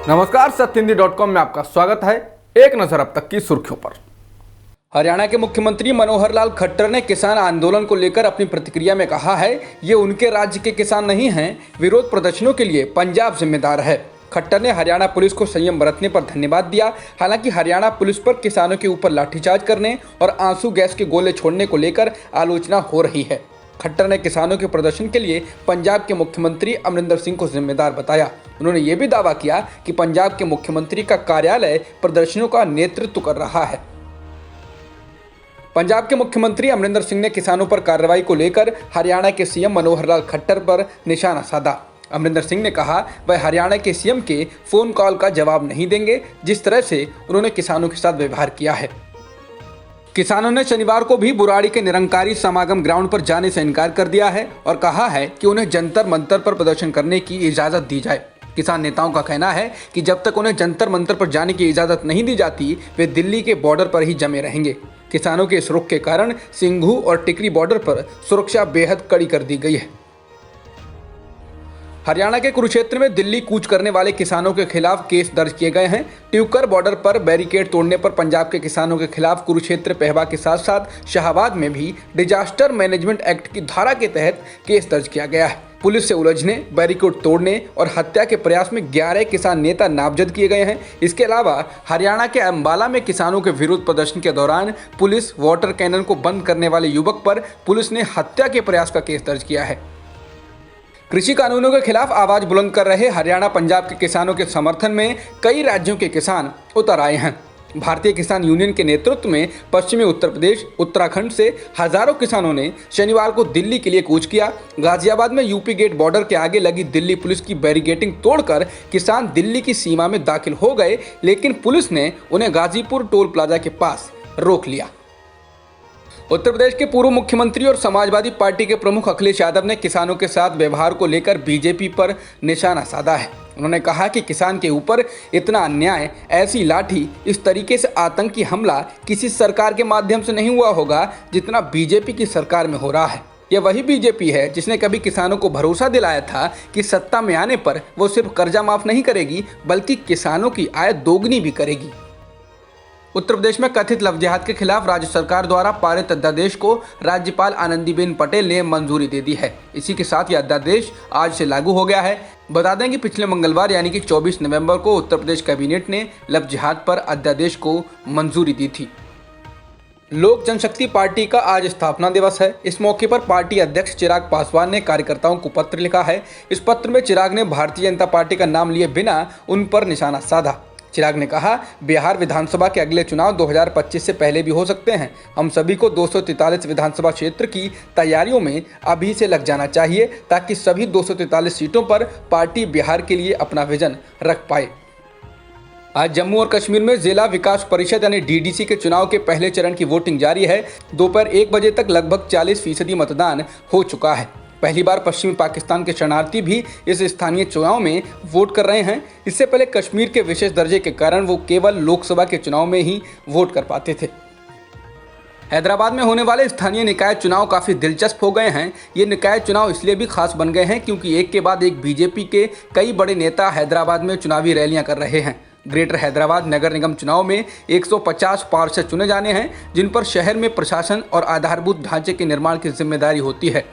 नमस्कार, सत्यहिंदी.com में आपका स्वागत है। एक नजर अब तक की सुर्खियों पर। हरियाणा के मुख्यमंत्री मनोहर लाल खट्टर ने किसान आंदोलन को लेकर अपनी प्रतिक्रिया में कहा है, ये उनके राज्य के किसान नहीं हैं, विरोध प्रदर्शनों के लिए पंजाब जिम्मेदार है। खट्टर ने हरियाणा पुलिस को संयम बरतने पर धन्यवाद दिया। हालांकि हरियाणा पुलिस पर किसानों के ऊपर लाठीचार्ज करने और आंसू गैस के गोले छोड़ने को लेकर आलोचना हो रही है। खट्टर ने किसानों के प्रदर्शन के लिए पंजाब के मुख्यमंत्री अमरिंदर सिंह को जिम्मेदार बताया। उन्होंने ये भी दावा किया कि पंजाब के मुख्यमंत्री का कार्यालय प्रदर्शनों का नेतृत्व कर रहा है। पंजाब के मुख्यमंत्री अमरिंदर सिंह ने किसानों पर कार्रवाई को लेकर हरियाणा के सीएम मनोहर लाल खट्टर पर निशाना साधा। अमरिंदर सिंह ने कहा वह हरियाणा के सीएम के फोन कॉल का जवाब नहीं देंगे, जिस तरह से उन्होंने किसानों के साथ व्यवहार किया है। किसानों ने शनिवार को भी बुराड़ी के निरंकारी समागम ग्राउंड पर जाने से इनकार कर दिया है और कहा है कि उन्हें जंतर मंतर पर प्रदर्शन करने की इजाज़त दी जाए। किसान नेताओं का कहना है कि जब तक उन्हें जंतर मंतर पर जाने की इजाज़त नहीं दी जाती, वे दिल्ली के बॉर्डर पर ही जमे रहेंगे। किसानों के इस रुख के कारण सिंघू और टिकरी बॉर्डर पर सुरक्षा बेहद कड़ी कर दी गई है। हरियाणा के कुरुक्षेत्र में दिल्ली कूच करने वाले किसानों के खिलाफ केस दर्ज किए गए हैं। ट्यूकर बॉर्डर पर बैरिकेड तोड़ने पर पंजाब के किसानों के खिलाफ कुरुक्षेत्र, पहवा के साथ साथ शाहबाद में भी डिजास्टर मैनेजमेंट एक्ट की धारा के तहत केस दर्ज किया गया है। पुलिस से उलझने, बैरिकेड तोड़ने और हत्या के प्रयास में 11 किसान नेता नामजद किए गए हैं। इसके अलावा हरियाणा के अंबाला में किसानों के विरोध प्रदर्शन के दौरान पुलिस वाटर कैनन को बंद करने वाले युवक पर पुलिस ने हत्या के प्रयास का केस दर्ज किया है। कृषि कानूनों के खिलाफ आवाज बुलंद कर रहे हरियाणा, पंजाब के किसानों के समर्थन में कई राज्यों के किसान उतर आए हैं। भारतीय किसान यूनियन के नेतृत्व में पश्चिमी उत्तर प्रदेश, उत्तराखंड से हजारों किसानों ने शनिवार को दिल्ली के लिए कूच किया। गाजियाबाद में यूपी गेट बॉर्डर के आगे लगी दिल्ली पुलिस की बैरिकेडिंग तोड़कर किसान दिल्ली की सीमा में दाखिल हो गए, लेकिन पुलिस ने उन्हें गाजीपुर टोल प्लाजा के पास रोक लिया। उत्तर प्रदेश के पूर्व मुख्यमंत्री और समाजवादी पार्टी के प्रमुख अखिलेश यादव ने किसानों के साथ व्यवहार को लेकर बीजेपी पर निशाना साधा है। उन्होंने कहा कि किसान के ऊपर इतना अन्याय, ऐसी लाठी, इस तरीके से आतंकी हमला किसी सरकार के माध्यम से नहीं हुआ होगा जितना बीजेपी की सरकार में हो रहा है। यह वही बीजेपी है जिसने कभी किसानों को भरोसा दिलाया था कि सत्ता में आने पर वो सिर्फ कर्जा माफ नहीं करेगी बल्कि किसानों की आय दोगुनी भी करेगी। उत्तर प्रदेश में कथित लव जिहाद के खिलाफ राज्य सरकार द्वारा पारित अध्यादेश को राज्यपाल आनंदीबेन पटेल ने मंजूरी दे दी है। इसी के साथ यह अध्यादेश आज से लागू हो गया है। बता दें कि पिछले मंगलवार यानी कि 24 नवंबर को उत्तर प्रदेश कैबिनेट ने लव जिहाद पर अध्यादेश को मंजूरी दी थी। लोक जनशक्ति पार्टी का आज स्थापना दिवस है। इस मौके पर पार्टी अध्यक्ष चिराग पासवान ने कार्यकर्ताओं को पत्र लिखा है। इस पत्र में चिराग ने भारतीय जनता पार्टी का नाम लिए बिना उन पर निशाना साधा। चिराग ने कहा, बिहार विधानसभा के अगले चुनाव 2025 से पहले भी हो सकते हैं। हम सभी को 243 विधानसभा क्षेत्र की तैयारियों में अभी से लग जाना चाहिए ताकि सभी 243 सीटों पर पार्टी बिहार के लिए अपना विजन रख पाए। आज जम्मू और कश्मीर में जिला विकास परिषद यानी डीडीसी के चुनाव के पहले चरण की वोटिंग जारी है। दोपहर 1 बजे तक लगभग 40% मतदान हो चुका है। पहली बार पश्चिमी पाकिस्तान के शरणार्थी भी इस स्थानीय चुनाव में वोट कर रहे हैं। इससे पहले कश्मीर के विशेष दर्जे के कारण वो केवल लोकसभा के चुनाव में ही वोट कर पाते थे। हैदराबाद में होने वाले स्थानीय निकाय चुनाव काफ़ी दिलचस्प हो गए हैं। ये निकाय चुनाव इसलिए भी खास बन गए हैं क्योंकि एक के बाद एक बीजेपी के कई बड़े नेता हैदराबाद में चुनावी रैलियां कर रहे हैं। ग्रेटर हैदराबाद नगर निगम चुनाव में 150 पार्षद चुने जाने हैं, जिन पर शहर में प्रशासन और आधारभूत ढांचे के निर्माण की जिम्मेदारी होती है।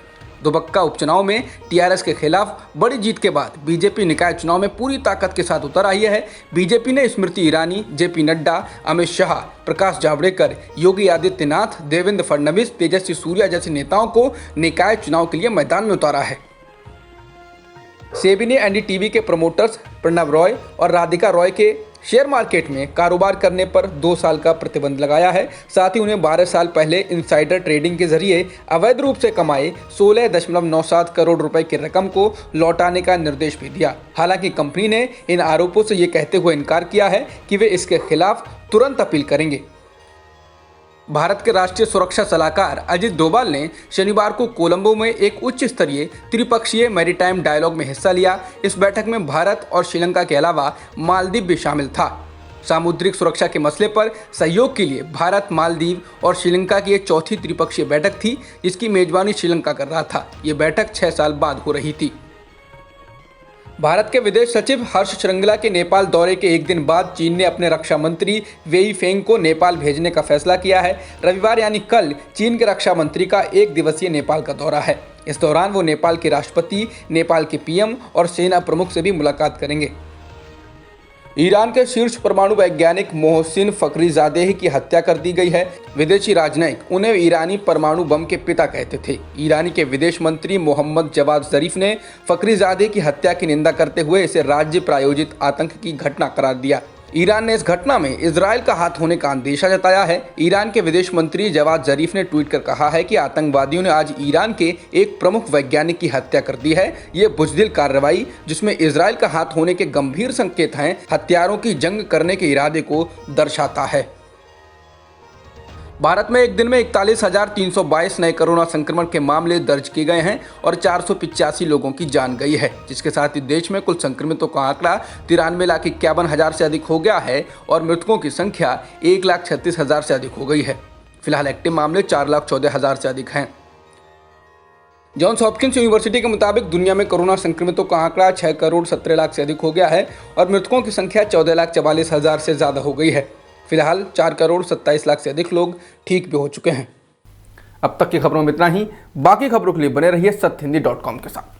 दुबक्का उपचुनाव में टीआरएस के खिलाफ बड़ी जीत के बाद बीजेपी निकाय चुनाव में पूरी ताकत के साथ उतर आई है। बीजेपी ने स्मृति ईरानी, जेपी नड्डा, अमित शाह, प्रकाश जावड़ेकर, योगी आदित्यनाथ, देवेंद्र फडणवीस, तेजस्वी सूर्या जैसे नेताओं को निकाय चुनाव के लिए मैदान में उतारा है। सेबी ने एनडीटीवी के प्रमोटर्स प्रणव रॉय और राधिका रॉय के शेयर मार्केट में कारोबार करने पर 2 साल का प्रतिबंध लगाया है। साथ ही उन्हें 12 साल पहले इनसाइडर ट्रेडिंग के जरिए अवैध रूप से कमाए 16.97 करोड़ रुपए की रकम को लौटाने का निर्देश भी दिया। हालांकि कंपनी ने इन आरोपों से ये कहते हुए इनकार किया है कि वे इसके खिलाफ तुरंत अपील करेंगे। भारत के राष्ट्रीय सुरक्षा सलाहकार अजित डोभाल ने शनिवार को कोलंबो में एक उच्च स्तरीय त्रिपक्षीय मैरीटाइम डायलॉग में हिस्सा लिया। इस बैठक में भारत और श्रीलंका के अलावा मालदीव भी शामिल था। सामुद्रिक सुरक्षा के मसले पर सहयोग के लिए भारत, मालदीव और श्रीलंका की ये चौथी त्रिपक्षीय बैठक थी, जिसकी मेजबानी श्रीलंका कर रहा था। ये बैठक 6 साल बाद हो रही थी। भारत के विदेश सचिव हर्ष श्रृंगला के नेपाल दौरे के एक दिन बाद चीन ने अपने रक्षा मंत्री वेई फेंग को नेपाल भेजने का फैसला किया है। रविवार यानी कल चीन के रक्षा मंत्री का 1 दिवसीय नेपाल का दौरा है। इस दौरान वो नेपाल के राष्ट्रपति, नेपाल के पीएम और सेना प्रमुख से भी मुलाकात करेंगे। ईरान के शीर्ष परमाणु वैज्ञानिक मोहसिन फखरीजादेह की हत्या कर दी गई है। विदेशी राजनयिक उन्हें ईरानी परमाणु बम के पिता कहते थे। ईरानी के विदेश मंत्री मोहम्मद जवाद जरीफ ने फखरीजादेह की हत्या की निंदा करते हुए इसे राज्य प्रायोजित आतंक की घटना करार दिया। ईरान ने इस घटना में इजरायल का हाथ होने का अंदेशा जताया है। ईरान के विदेश मंत्री जवाद जरीफ ने ट्वीट कर कहा है कि आतंकवादियों ने आज ईरान के एक प्रमुख वैज्ञानिक की हत्या कर दी है। ये बुज़दिल कार्रवाई, जिसमें इजरायल का हाथ होने के गंभीर संकेत हैं, हथियारों की जंग करने के इरादे को दर्शाता है। भारत में एक दिन में 41,322 नए कोरोना संक्रमण के मामले दर्ज किए गए हैं और 485 लोगों की जान गई है, जिसके साथ ही देश में कुल संक्रमितों का आंकड़ा 93,51,000 से अधिक हो गया है और मृतकों की संख्या 1,36,000 से अधिक हो गई है। फिलहाल एक्टिव मामले 4,14,000 से अधिक हैं। जॉन्स हॉपकिंस यूनिवर्सिटी के मुताबिक दुनिया में कोरोना संक्रमितों का आंकड़ा 6 करोड़ 17 लाख से अधिक हो गया है और मृतकों की संख्या 14,44,000 से ज़्यादा हो गई है। फिलहाल 4 करोड़ 27 लाख से अधिक लोग ठीक भी हो चुके हैं। अब तक की खबरों में इतना ही। बाकी खबरों के लिए बने रहिए सत्यहिंदी.com के साथ।